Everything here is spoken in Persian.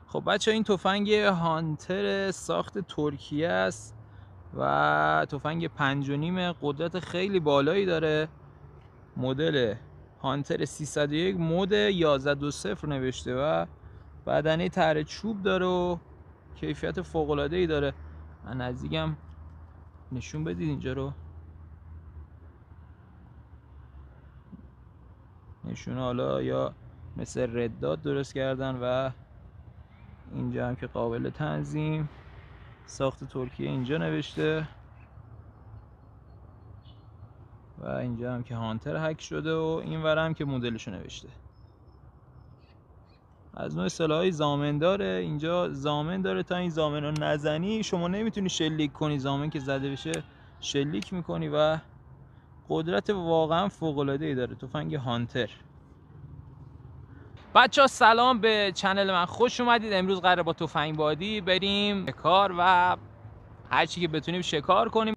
خب بچه این تفنگ هانتر ساخت ترکیه است و تفنگ 5.5 قدرت خیلی بالایی داره. مدل هانتر 301 مود 1120 نوشته و بدنه تره چوب داره و کیفیت فوق العاده ای داره. من نزدیکم نشون بدید اینجا رو. نشونه حالا یا مثل رداد درست کردن و اینجا هم که قابل تنظیم، ساخت ترکیه اینجا نوشته و اینجا هم که هانتر هک شده و این ور هم که مدلشو نوشته. از نوع سلاحای زامن داره. اینجا زامن داره، تا این زامن رو نزنی شما نمیتونی شلیک کنی. زامن که زده بشه شلیک میکنی و قدرت واقعا فوق العاده ای داره تفنگ هانتر. بچه‌ها سلام، به چنل من خوش اومدید. امروز قراره با تفنگ بادی بریم شکار و هرچی که بتونیم شکار کنیم.